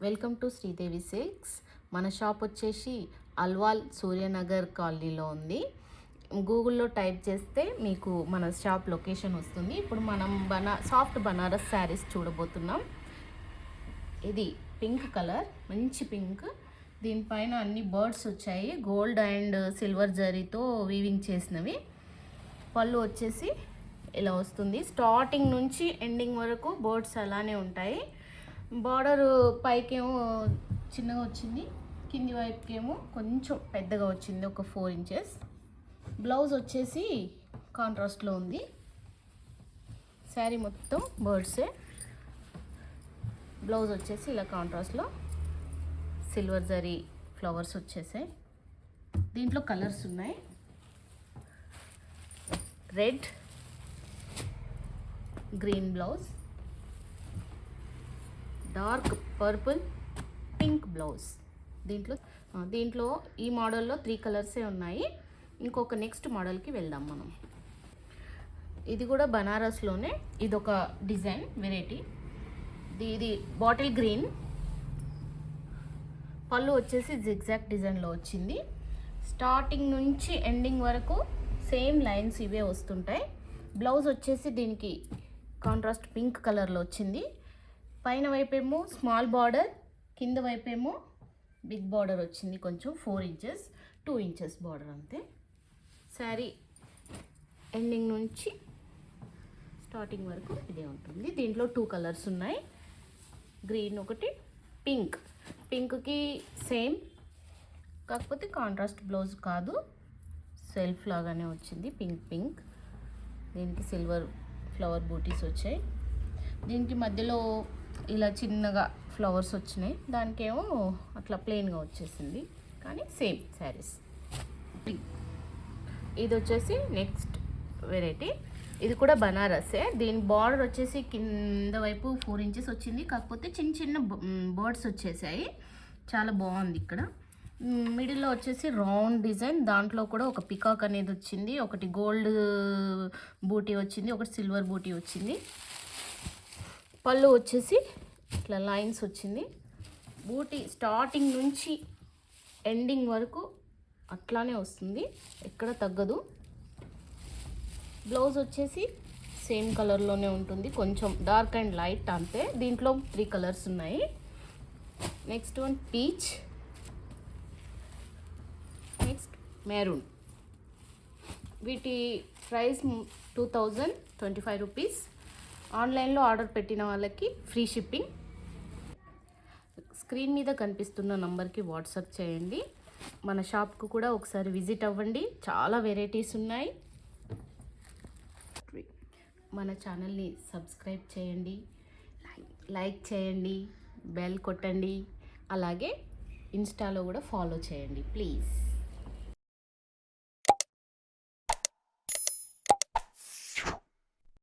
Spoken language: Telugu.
Welcome to Sridevi silks. మన షాప్ వచ్చేసి అల్వాల్ సూర్యనగర్ కాలనీలో ఉంది. గూగుల్లో టైప్ చేస్తే మీకు మన షాప్ లొకేషన్ వస్తుంది. ఇప్పుడు మనం సాఫ్ట్ బనారస్ శారీస్ చూడబోతున్నాం. ఇది పింక్ కలర్, మంచి పింక్. దీనిపైన అన్ని బర్డ్స్ వచ్చాయి, గోల్డ్ అండ్ సిల్వర్ జరీతో వీవింగ్ చేసినవి. పళ్ళు వచ్చేసి ఇలా వస్తుంది. స్టార్టింగ్ నుంచి ఎండింగ్ వరకు బర్డ్స్ అలానే ఉంటాయి. బార్డర్ పైకేమో చిన్నగా వచ్చింది, కింది వైపుకేమో కొంచెం పెద్దగా వచ్చింది, ఒక 4 ఇంచెస్. బ్లౌజ్ వచ్చేసి కాంట్రాస్ట్లో ఉంది. శారీ మొత్తం బర్డ్సే. బ్లౌజ్ వచ్చేసి ఇలా కాంట్రాస్ట్లో సిల్వర్ జరీ ఫ్లవర్స్ వచ్చేసాయి. దీంట్లో కలర్స్ ఉన్నాయి, red, green blouse, dark purple, pink blouse. దీంట్లో ఈ మోడల్లో 3 కలర్సే ఉన్నాయి. ఇంకొక నెక్స్ట్ మోడల్కి వెళ్దాం మనం. ఇది కూడా బనారస్లోనే, ఇదొక డిజైన్ వెరైటీ. ఇది బాటిల్ గ్రీన్. పళ్ళు వచ్చేసి జిగ్జాగ్ డిజైన్లో వచ్చింది. స్టార్టింగ్ నుంచి ఎండింగ్ వరకు సేమ్ లైన్స్ ఇవే వస్తుంటాయి. బ్లౌజ్ వచ్చేసి దీనికి కాంట్రాస్ట్ పింక్ కలర్లో వచ్చింది. పైన వైపేమో స్మాల్ బార్డర్, కింద వైపేమో బిగ్ బార్డర్ వచ్చింది, కొంచెం 4 ఇంచెస్, 2 ఇంచెస్ బార్డర్ అంతే. శారీ ఎండింగ్ నుంచి స్టార్టింగ్ వరకు ఇదే ఉంటుంది. దీంట్లో 2 కలర్స్ ఉన్నాయి, గ్రీన్ ఒకటి, పింక్. పింక్కి సేమ్, కాకపోతే కాంట్రాస్ట్ బ్లౌజ్ కాదు, సెల్ఫ్ లాగానే వచ్చింది. పింక్. దీనికి సిల్వర్ ఫ్లవర్ బూటీస్ వచ్చాయి. దీనికి మధ్యలో ఇలా చిన్నగా ఫ్లవర్స్ వచ్చినాయి, దానికేమో అట్లా ప్లెయిన్గా వచ్చేసింది, కానీ సేమ్ శారీస్. ఇది వచ్చేసి నెక్స్ట్ వెరైటీ. ఇది కూడా బనారసే. దీని బార్డర్ వచ్చేసి కింద వైపు 4 ఇంచెస్ వచ్చింది, కాకపోతే చిన్న చిన్న బర్డ్స్ వచ్చేసాయి. చాలా బాగుంది. ఇక్కడ మిడిల్లో వచ్చేసి రౌండ్ డిజైన్, దాంట్లో కూడా ఒక పికాక్ అనేది వచ్చింది, ఒకటి గోల్డ్ బూటీ వచ్చింది, ఒకటి సిల్వర్ బూటీ వచ్చింది. పళ్ళు వచ్చేసి ఇట్లా లైన్స్ వచ్చింది. బూటీ స్టార్టింగ్ నుంచి ఎండింగ్ వరకు అట్లానే వస్తుంది, ఎక్కడ తగ్గదు. బ్లౌజ్ వచ్చేసి సేమ్ కలర్లోనే ఉంటుంది, కొంచెం డార్క్ అండ్ లైట్ అంతే. దీంట్లో 3 కలర్స్ ఉన్నాయి. Next one peach, next maroon. వీటి ప్రైస్ 2025 రూపీస్. ఆన్లైన్లో ఆర్డర్ పెట్టిన వాళ్ళకి ఫ్రీ షిప్పింగ్. స్క్రీన్ మీద కనిపిస్తున్న నంబర్కి వాట్సాప్ చేయండి. మన షాప్కు కూడా ఒకసారి విజిట్ అవ్వండి, చాలా వెరైటీస్ ఉన్నాయి. మన ఛానల్ని సబ్స్క్రైబ్ చేయండి, లైక్ చేయండి, బెల్ కొట్టండి, అలాగే ఇన్స్టాలో కూడా ఫాలో చేయండి ప్లీజ్.